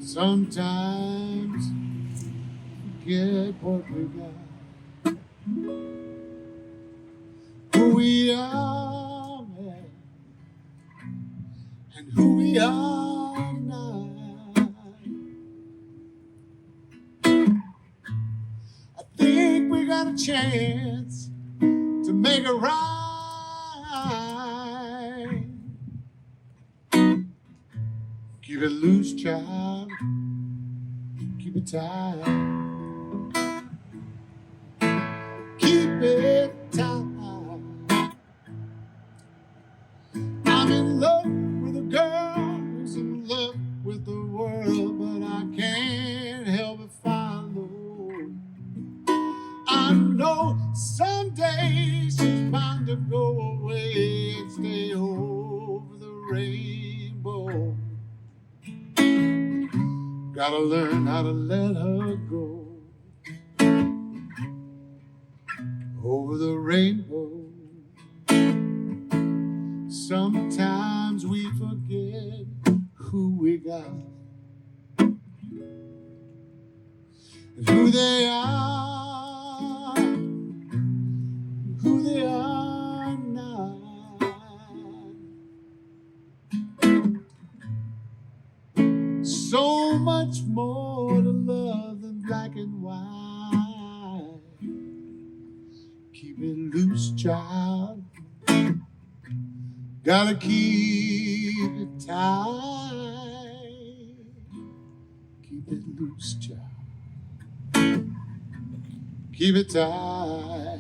Sometimes forget what we got, who we are, man, and who we are not. I think we got a chance to make it right. Keep it loose, child. Keep it tight. Keep it tight. I'm in love with a girl who's in love with the world, but I can't help but follow. I know someday she's bound to go away and stay over the rainbow. Gotta learn how to let her go over the rainbow. Sometimes we forget who we got and who they are, who they are not. So much more to love than black and white. Keep it loose, child. Gotta keep it tight. Keep it loose, child. Keep it tight.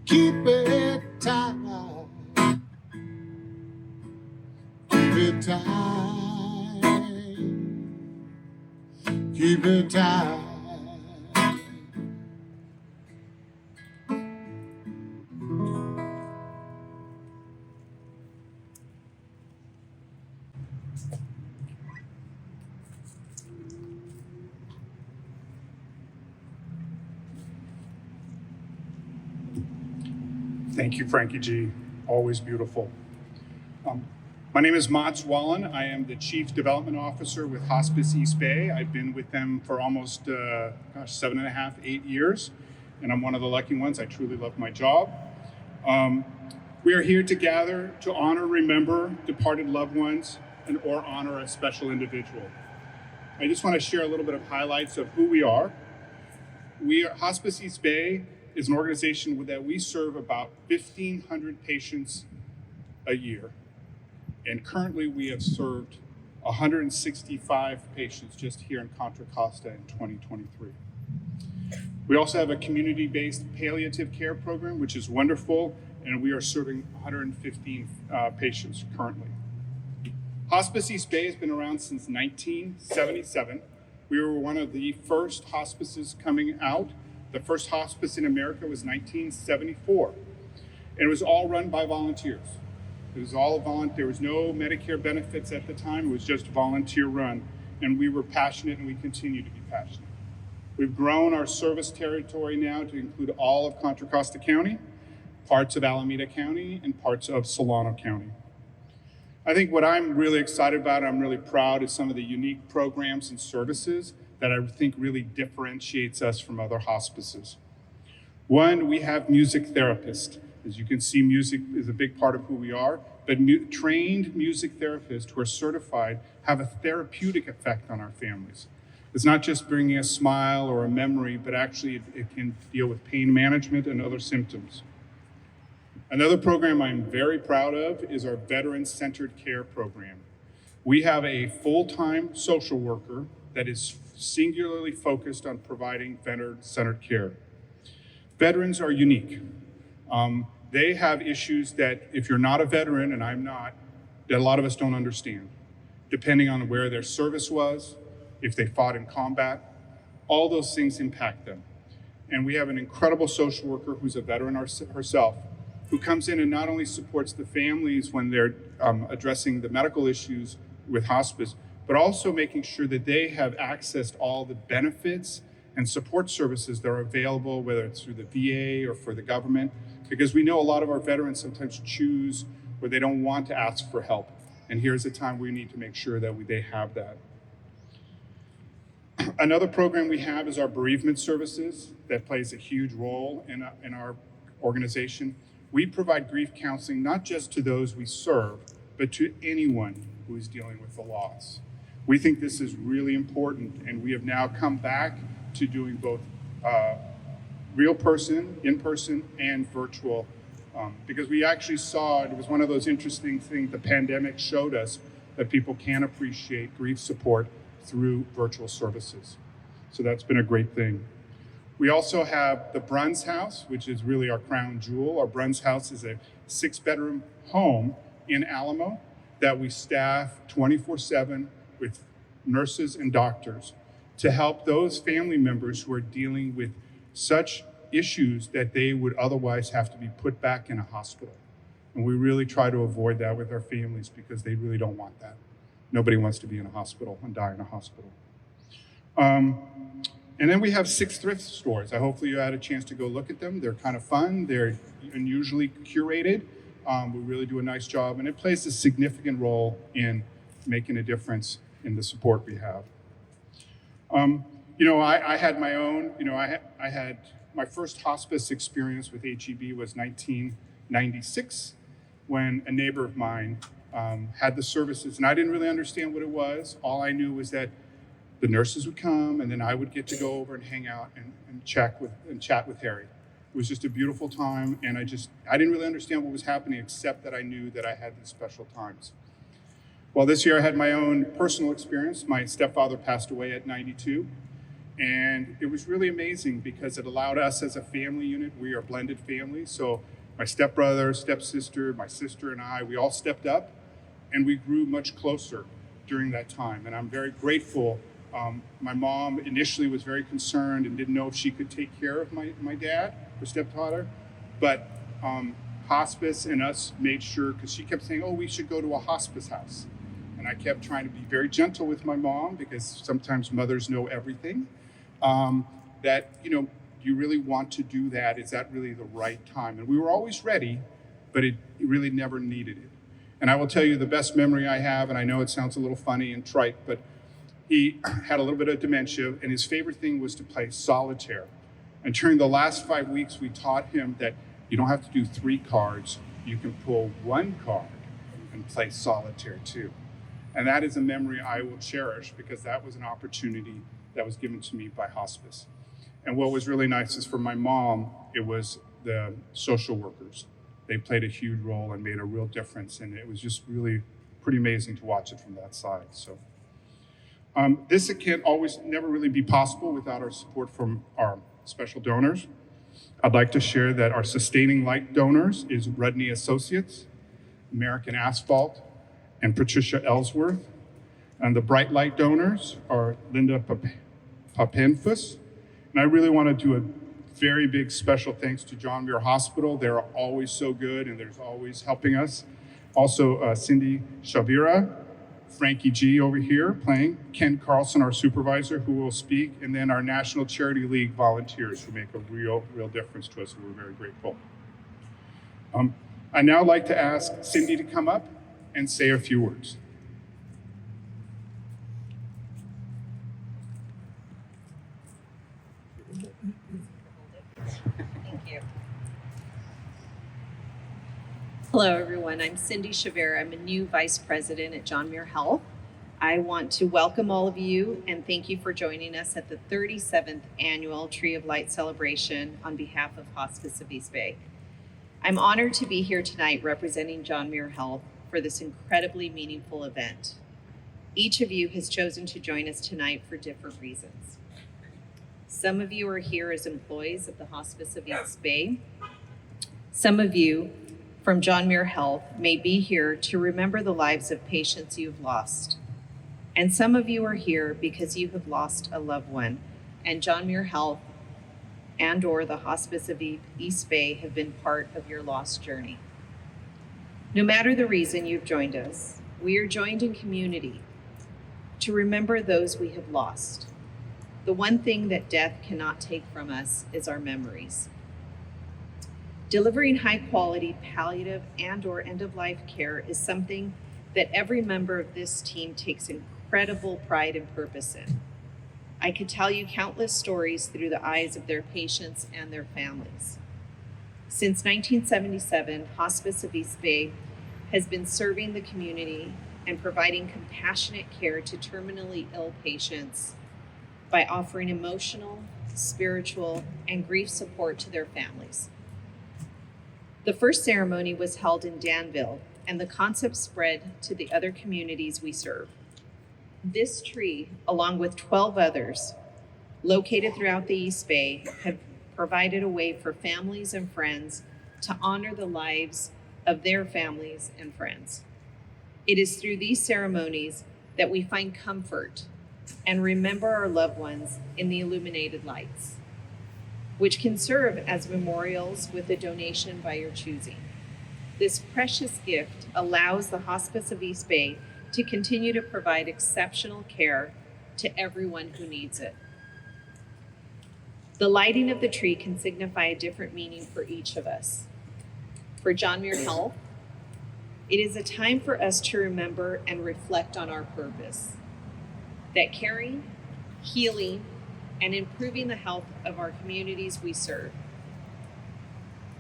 Keep it tight. Keep it tight. Keep it tight. Thank you, Frankie G. Always beautiful. My name is Mats Wallen. I am the Chief Development Officer with Hospice East Bay. I've been with them for almost 7.5, 8 years, and I'm one of the lucky ones. I truly love my job. We are here to gather to honor, remember departed loved ones, and or honor a special individual. I just want to share a little bit of highlights of who we are. Hospice East Bay is an organization that we serve about 1,500 patients a year. And currently we have served 165 patients just here in Contra Costa in 2023. We also have a community-based palliative care program, which is wonderful, and we are serving 115 patients currently. Hospice East Bay has been around since 1977. We were one of the first hospices coming out. The first hospice in America was 1974, and it was all run by volunteers. It was all volunteer. There was no Medicare benefits at the time. It was just volunteer run, and we were passionate, and we continue to be passionate. We've grown our service territory now to include all of Contra Costa County, parts of Alameda County, and parts of Solano County. I think what I'm really excited about, I'm really proud, is some of the unique programs and services that I think really differentiates us from other hospices. One, we have music therapists. As you can see, music is a big part of who we are, but trained music therapists who are certified have a therapeutic effect on our families. It's not just bringing a smile or a memory, but actually it can deal with pain management and other symptoms. Another program I'm very proud of is our veteran-centered care program. We have a full-time social worker that is singularly focused on providing veteran-centered care. Veterans are unique. They have issues that if you're not a veteran, and I'm not, that a lot of us don't understand, depending on where their service was, if they fought in combat, all those things impact them. And we have an incredible social worker who's a veteran herself, who comes in and not only supports the families when they're addressing the medical issues with hospice, but also making sure that they have accessed all the benefits and support services that are available, whether it's through the VA or for the government, because we know a lot of our veterans sometimes choose where they don't want to ask for help. And here's a time we need to make sure that they have that. Another program we have is our bereavement services that plays a huge role in our organization. We provide grief counseling not just to those we serve, but to anyone who is dealing with a loss. We think this is really important, and we have now come back to doing both real person, in-person, and virtual, because we actually saw, it was one of those interesting things the pandemic showed us, that people can appreciate grief support through virtual services. So that's been a great thing. We also have the Bruns House, which is really our crown jewel. Our Bruns House is a 6-bedroom home in Alamo that we staff 24/7 with nurses and doctors to help those family members who are dealing with such issues that they would otherwise have to be put back in a hospital. And we really try to avoid that with our families because they really don't want that. Nobody wants to be in a hospital and die in a hospital. And then we have 6 thrift stores. Hopefully you had a chance to go look at them. They're kind of fun. They're unusually curated. We really do a nice job, and it plays a significant role in making a difference in the support we have. I had my own, I had my first hospice experience with HEB was 1996 when a neighbor of mine had the services, and I didn't really understand what it was. All I knew was that the nurses would come, and then I would get to go over and hang out and chat with Harry. It was just a beautiful time, and I didn't really understand what was happening, except that I knew that I had these special times. Well, this year I had my own personal experience. My stepfather passed away at 92, and it was really amazing because it allowed us as a family unit, we are a blended family, so my stepbrother, stepsister, my sister, and I, we all stepped up, and we grew much closer during that time, and I'm very grateful. My mom initially was very concerned and didn't know if she could take care of my dad, her stepdaughter, but hospice and us made sure, because she kept saying, oh, we should go to a hospice house. And I kept trying to be very gentle with my mom, because sometimes mothers know everything, that, you really want to do that. Is that really the right time? And we were always ready, but it really never needed it. And I will tell you the best memory I have, and I know it sounds a little funny and trite, but he had a little bit of dementia, and his favorite thing was to play solitaire. And during the last 5 weeks, we taught him that you don't have to do 3 cards. You can pull 1 card and play solitaire too. And that is a memory I will cherish, because that was an opportunity that was given to me by hospice. And what was really nice is for my mom, it was the social workers. They played a huge role and made a real difference. And it was just really pretty amazing to watch it from that side. So this can never really be possible without our support from our special donors. I'd like to share that our sustaining light donors is Rudney Associates, American Asphalt, and Patricia Ellsworth. And the bright light donors are Linda Papenfus. And I really want to do a very big special thanks to John Muir Hospital. They're always so good, and they're always helping us. Also, Cindy Shavira, Frankie G over here playing, Ken Carlson, our supervisor, who will speak, and then our National Charity League volunteers who make a real difference to us, and we're very grateful. I'd now like to ask Cindy to come up and say a few words. Thank you. Hello, everyone. I'm Cindy Shavira. I'm a new vice president at John Muir Health. I want to welcome all of you and thank you for joining us at the 37th annual Tree of Light celebration on behalf of Hospice of East Bay. I'm honored to be here tonight representing John Muir Health for this incredibly meaningful event. Each of you has chosen to join us tonight for different reasons. Some of you are here as employees of the Hospice of East Bay. Some of you from John Muir Health may be here to remember the lives of patients you've lost. And some of you are here because you have lost a loved one, and John Muir Health and/or the Hospice of East Bay have been part of your lost journey. No matter the reason you've joined us, we are joined in community to remember those we have lost. The one thing that death cannot take from us is our memories. Delivering high-quality palliative and/or end-of-life care is something that every member of this team takes incredible pride and purpose in. I could tell you countless stories through the eyes of their patients and their families. Since 1977, Hospice of East Bay has been serving the community and providing compassionate care to terminally ill patients by offering emotional, spiritual, and grief support to their families. The first ceremony was held in Danville, and the concept spread to the other communities we serve. This tree, along with 12 others located throughout the East Bay, have provided a way for families and friends to honor the lives of their families and friends. It is through these ceremonies that we find comfort and remember our loved ones in the illuminated lights, which can serve as memorials with a donation by your choosing. This precious gift allows the Hospice of East Bay to continue to provide exceptional care to everyone who needs it. The lighting of the tree can signify a different meaning for each of us. For John Muir Health, it is a time for us to remember and reflect on our purpose, that caring, healing, and improving the health of our communities we serve.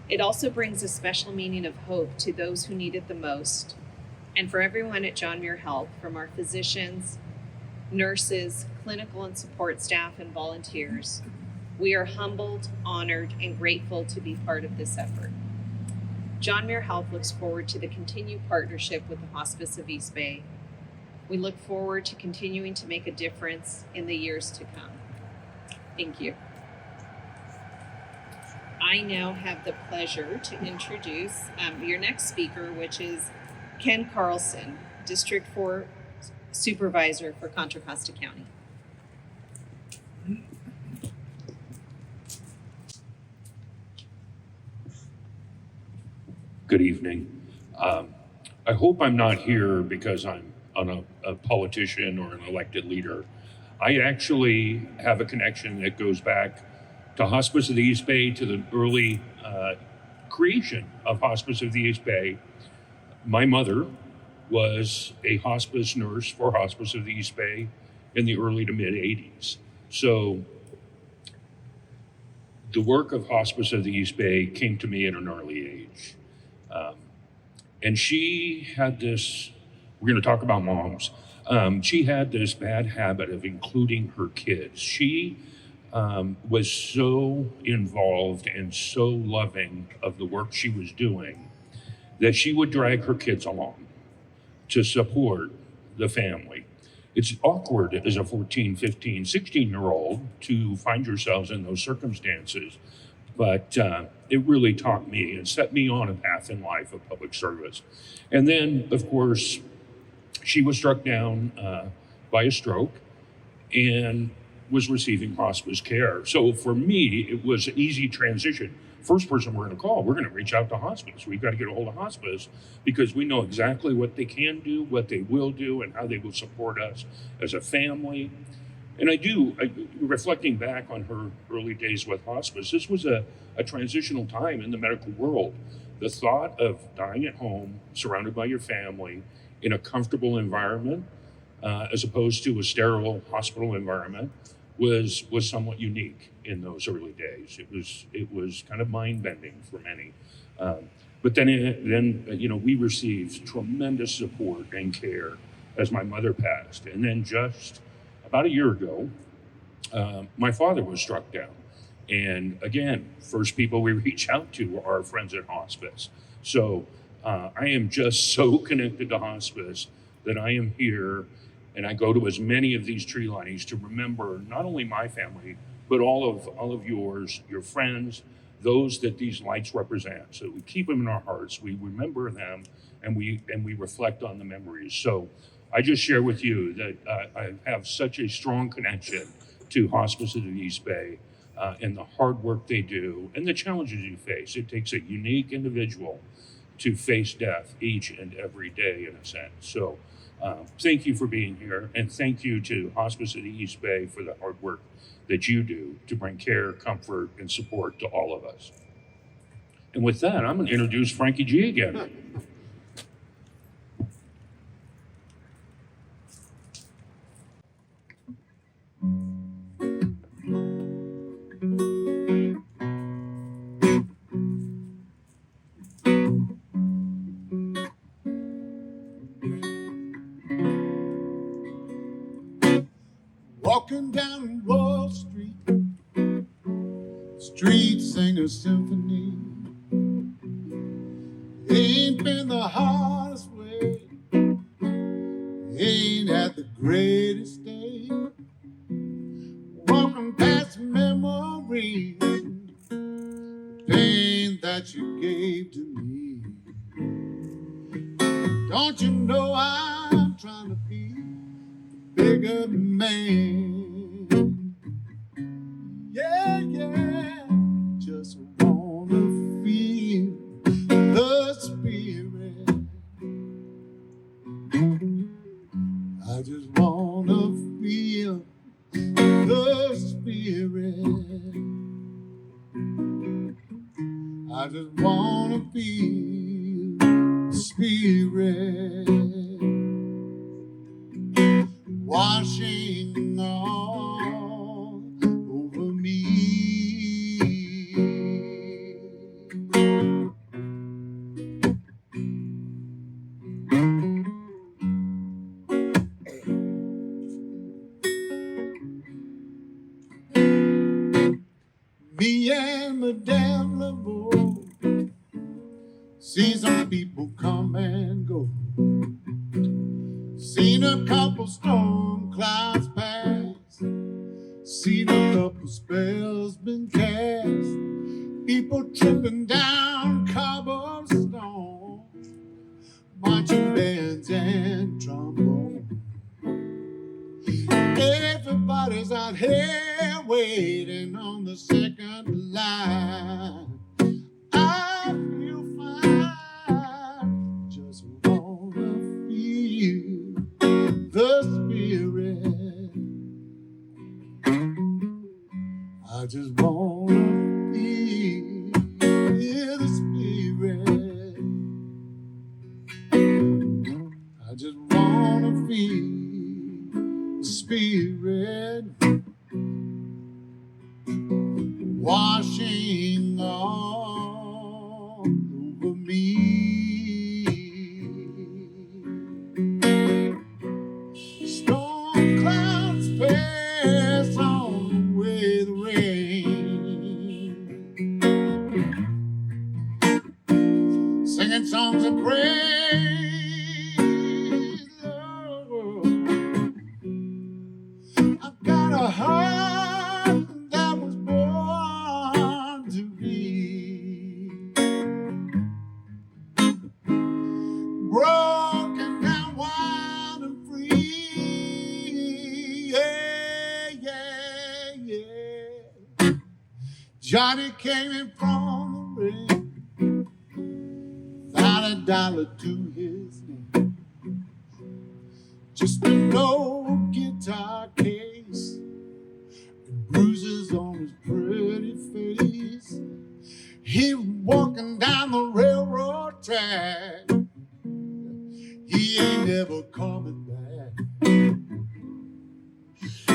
It also brings a special meaning of hope to those who need it the most, and for everyone at John Muir Health, from our physicians, nurses, clinical and support staff, and volunteers. We are humbled, honored, and grateful to be part of this effort. John Muir Health looks forward to the continued partnership with the Hospice of East Bay. We look forward to continuing to make a difference in the years to come. Thank you. I now have the pleasure to introduce your next speaker, which is Ken Carlson, District 4 Supervisor for Contra Costa County. Good evening. I hope I'm not here because I'm a politician or an elected leader. I actually have a connection that goes back to Hospice of the East Bay, to the early creation of Hospice of the East Bay. My mother was a hospice nurse for Hospice of the East Bay in the early to mid 80s. So the work of Hospice of the East Bay came to me at an early age. And she had this, we're going to talk about moms. She had this bad habit of including her kids. She was so involved and so loving of the work she was doing that she would drag her kids along to support the family. It's awkward as a 14, 15, 16-year-old to find yourselves in those circumstances, but it really taught me and set me on a path in life of public service. And then, of course, she was struck down by a stroke and was receiving hospice care. So for me, it was an easy transition. First person we're going to call, we're going to reach out to hospice. We've got to get a hold of hospice because we know exactly what they can do, what they will do, and how they will support us as a family. And reflecting back on her early days with hospice, this was a transitional time in the medical world. The thought of dying at home, surrounded by your family, in a comfortable environment, as opposed to a sterile hospital environment, was somewhat unique in those early days. It was kind of mind-bending for many. But then we received tremendous support and care as my mother passed. And then just about a year ago, my father was struck down. And again, first people we reach out to are our friends at hospice. So I am just so connected to hospice that I am here, and I go to as many of these tree linings to remember not only my family, but all of yours, your friends, those that these lights represent. So we keep them in our hearts, we remember them, and we reflect on the memories. So I just share with you that I have such a strong connection to Hospice of the East Bay and the hard work they do and the challenges you face. It takes a unique individual to face death each and every day, in a sense. So Thank you for being here, and thank you to Hospice of the East Bay for the hard work that you do to bring care, comfort, and support to all of us. And with that, I'm going to introduce Frankie G again. Walking down Wall Street, streets sing a symphony. Ain't been the hardest way, ain't had the greatest day. Walking past memories, pain that you gave to me. Don't you know I'm trying to be a bigger man? Yeah, yeah, just wanna feel the spirit. I just wanna feel the spirit. I just wanna feel the spirit washing all over me. Me and Madame Laveau see some people come and go. Seen a couple storm clouds pass. Seen a couple spells been cast. People tripping down cobblestone. Marching bands and trombone. Everybody's out here waiting on the second line. I feel fine, just wanna feel the spirit. I just wanna feel the spirit. I just wanna feel the spirit washing all over me. Storm clouds pass on with rain, singing songs of praise. Lord, I've got a heart that was born to be broken down, wild and free. Yeah, yeah, yeah. Johnny came in from the rain, found $1 to his name, just an old guitar case and bruises on his pretty face. He was walking down the railroad track. He ain't never coming back.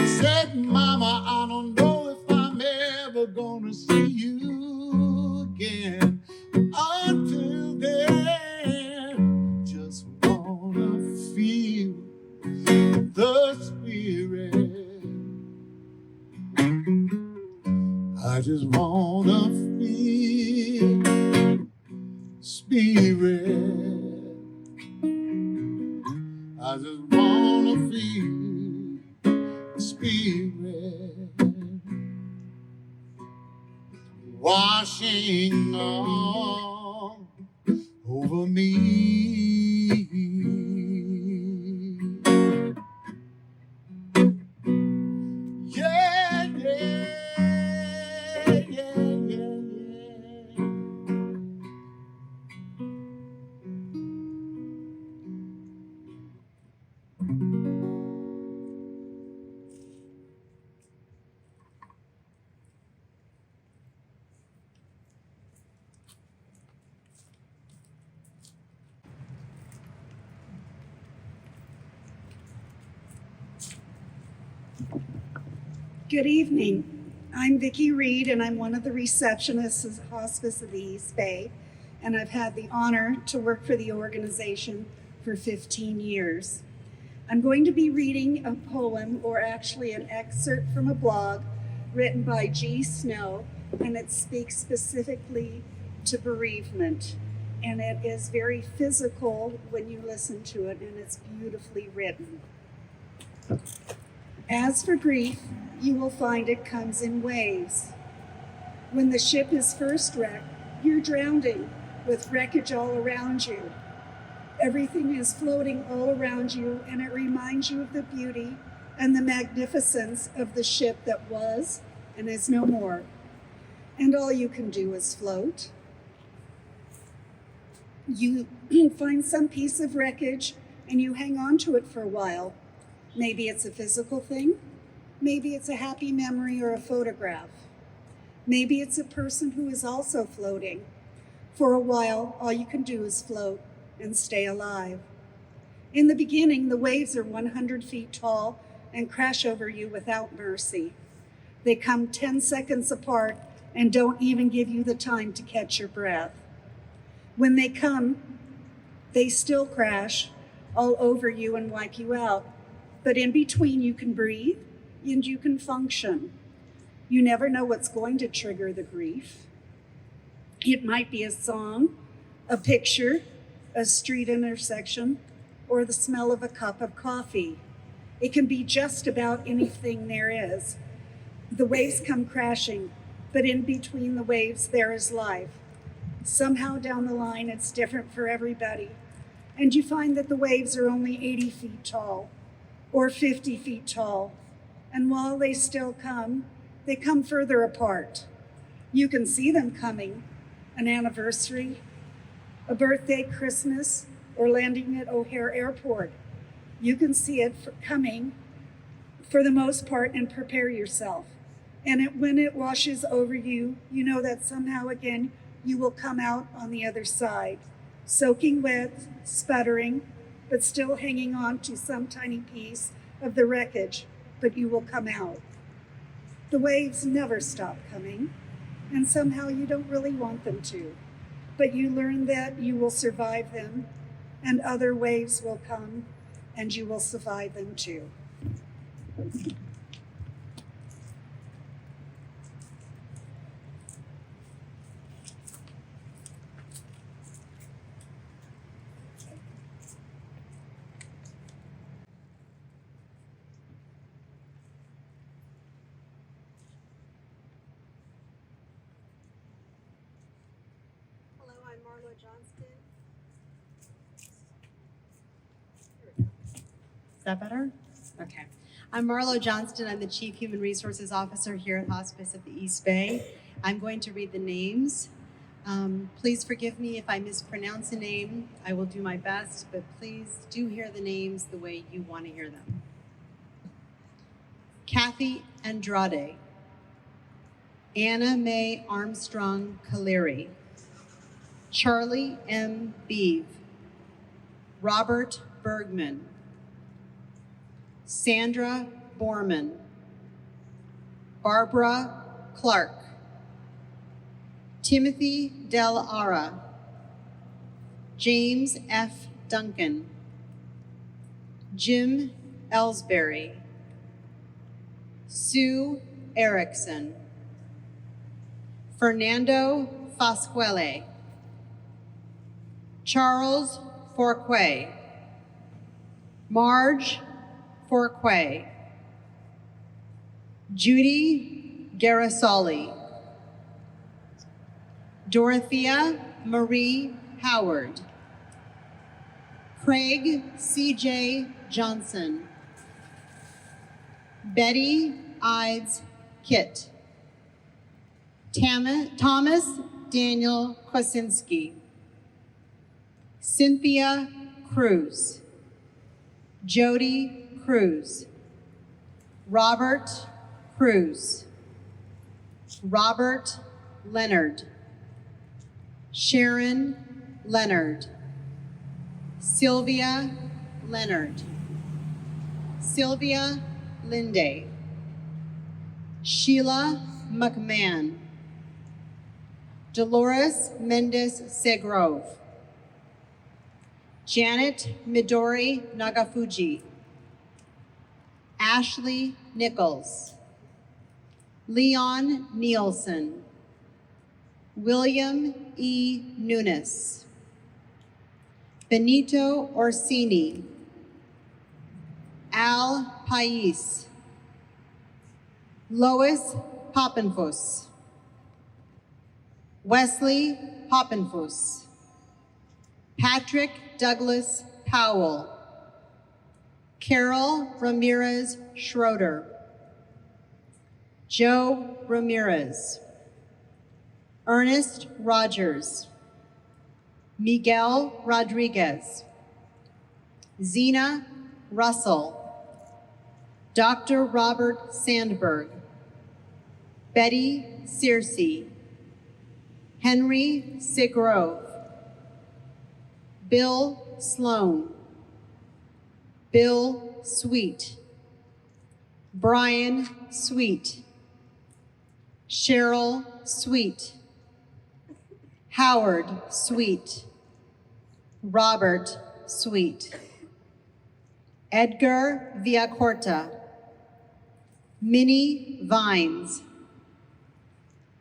Said, Mama, I don't know if I'm ever gonna see you again. Until then, just wanna feel the spirit. I just wanna feel spirit. I just wanna feel spirit washing all over me. Yeah, yeah, yeah, yeah, yeah. Good evening. I'm Vicki Reed, and I'm one of the receptionists at Hospice of the East Bay, and I've had the honor to work for the organization for 15 years. I'm going to be reading a poem, or actually an excerpt from a blog written by G. Snow, and it speaks specifically to bereavement. And it is very physical when you listen to it, and it's beautifully written. As for grief, you will find it comes in waves. When the ship is first wrecked, you're drowning with wreckage all around you. Everything is floating all around you, and it reminds you of the beauty and the magnificence of the ship that was and is no more. And all you can do is float. You find some piece of wreckage and you hang on to it for a while. Maybe it's a physical thing. Maybe it's a happy memory or a photograph. Maybe it's a person who is also floating. For a while, all you can do is float and stay alive. In the beginning, the waves are 100 feet tall and crash over you without mercy. They come 10 seconds apart and don't even give you the time to catch your breath. When they come, they still crash all over you and wipe you out. But in between, you can breathe and you can function. You never know what's going to trigger the grief. It might be a song, a picture, a street intersection, or the smell of a cup of coffee. It can be just about anything there is. The waves come crashing, but in between the waves, there is life. Somehow down the line, it's different for everybody. And you find that the waves are only 80 feet tall or 50 feet tall. And while they still come, they come further apart. You can see them coming, an anniversary, a birthday, Christmas, or landing at O'Hare Airport. You can see it coming for the most part and prepare yourself. And when it washes over you, you know that somehow again, you will come out on the other side, soaking wet, sputtering, but still hanging on to some tiny piece of the wreckage, but you will come out. The waves never stop coming, and somehow you don't really want them to, but you learn that you will survive them, and other waves will come, and you will survive them too. Is that better? Okay. I'm Marlo Johnston. I'm the Chief Human Resources Officer here at Hospice of the East Bay. I'm going to read the names. Please forgive me if I mispronounce a name. I will do my best, but please do hear the names the way you want to hear them. Kathy Andrade, Anna Mae Armstrong Caleri, Charlie M. Beeve, Robert Bergman, Sandra Borman, Barbara Clark, Timothy Del Ara, James F. Duncan, Jim Ellsbury, Sue Erickson, Fernando Fasquele, Charles Forquay, Marge Forquay, Judy Garasoli, Dorothea Marie Howard, Craig C.J. Johnson, Betty Ides Kitt, Thomas Daniel Kwasinski, Cynthia Cruz, Jody Cruz, Robert Cruz, Robert Leonard, Sharon Leonard, Sylvia Leonard, Sylvia Linde, Sheila McMahon, Dolores Mendez Segrove, Janet Midori Nagafuji, Ashley Nichols, Leon Nielsen, William E. Nunes, Benito Orsini, Al Pais, Lois Poppenfuss, Wesley Poppenfuss, Patrick Douglas Powell, Carol Ramirez Schroeder, Joe Ramirez, Ernest Rogers, Miguel Rodriguez, Zena Russell, Dr. Robert Sandberg, Betty Searcy, Henry Segrove, Bill Sloan, Bill Sweet, Brian Sweet, Cheryl Sweet, Howard Sweet, Robert Sweet, Edgar Villacorta, Minnie Vines,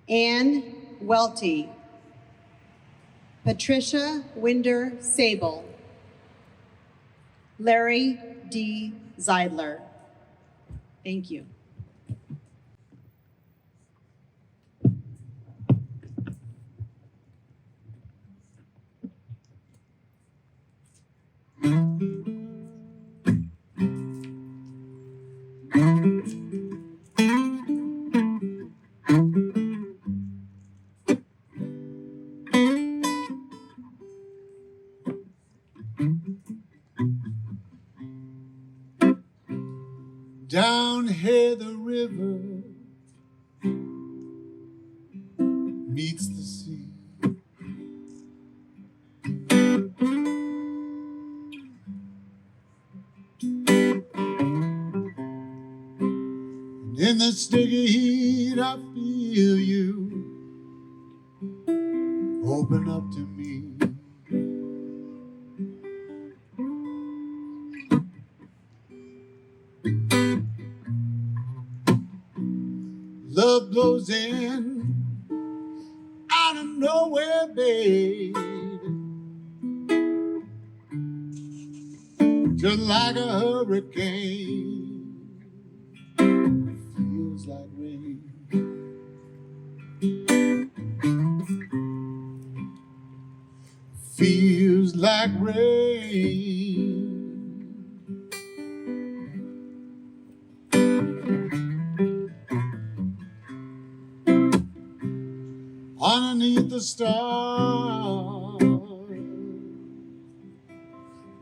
Ann Welty, Patricia Winder Sable, Larry D. Zeidler. Thank you. Down here the river meets the sea. And in the sticky heat I feel you open up to me. Love blows in out of nowhere, babe, just like a hurricane. Feels like rain. Feels like rain. Underneath the stars,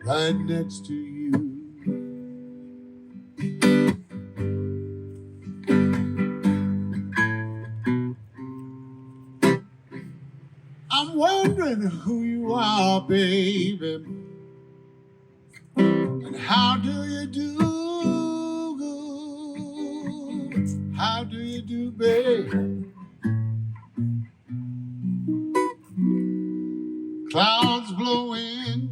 right next to you. I'm wondering who you are, baby, and how do you do? How do you do, babe? Clouds blowing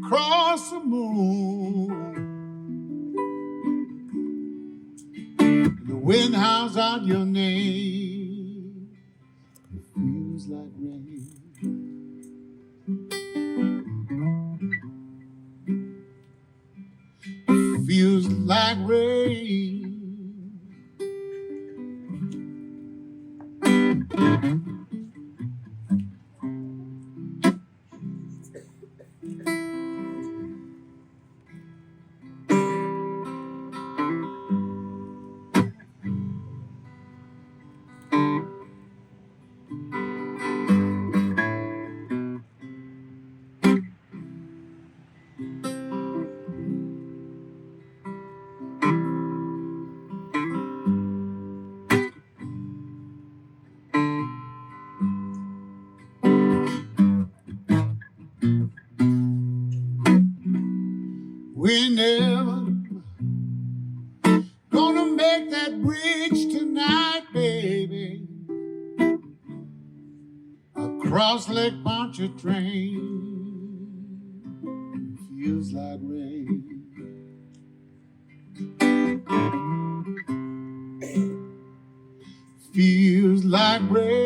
across the moon, the wind howls out your name. It feels like rain. It feels like rain. Cross Lake Pontchartrain feels like rain. Feels like rain.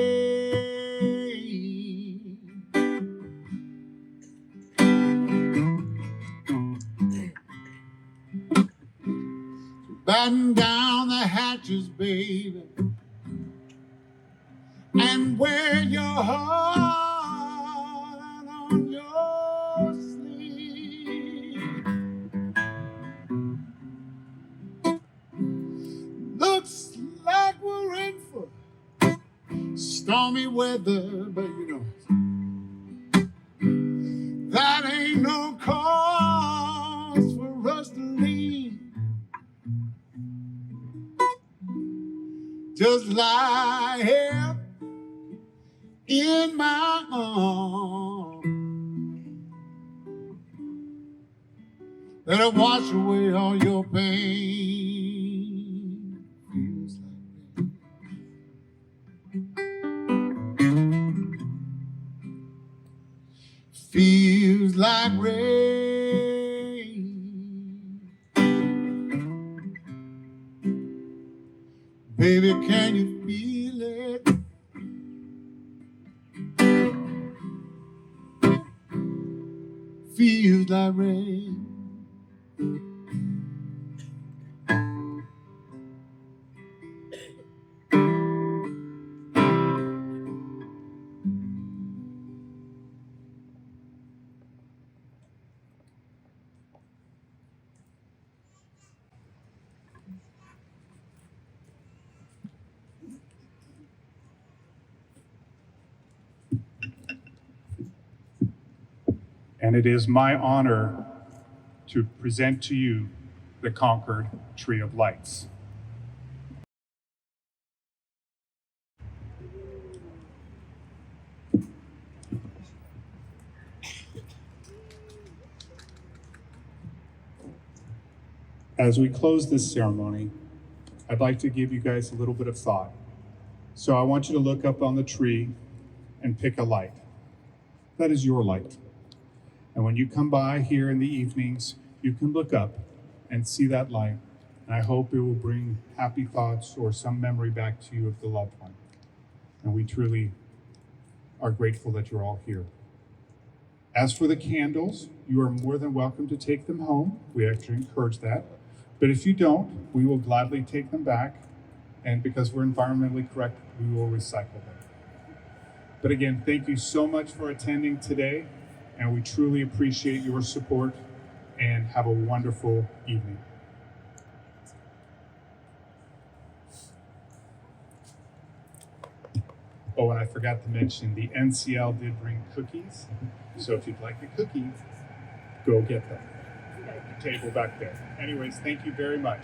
Batten down the hatches, baby, and wear your heart on your sleeve. Looks like we're in for stormy weather, but you know that ain't no cause for us to leave. Just lie here in my arms. Let it wash away all your pain. Feels like rain. Baby, can you feel it? Feels like rain. And it is my honor to present to you the Concord Tree of Lights. As we close this ceremony, I'd like to give you guys a little bit of thought. So I want you to look up on the tree and pick a light. That is your light. And when you come by here in the evenings, you can look up and see that light. And I hope it will bring happy thoughts or some memory back to you of the loved one. And we truly are grateful that you're all here. As for the candles, you are more than welcome to take them home. We actually encourage that. But if you don't, we will gladly take them back. And because we're environmentally correct, we will recycle them. But again, thank you so much for attending today. And we truly appreciate your support, and have a wonderful evening. Oh, and I forgot to mention, the NCL did bring cookies. So if you'd like a cookie, go get them. The table back there. Anyways, thank you very much.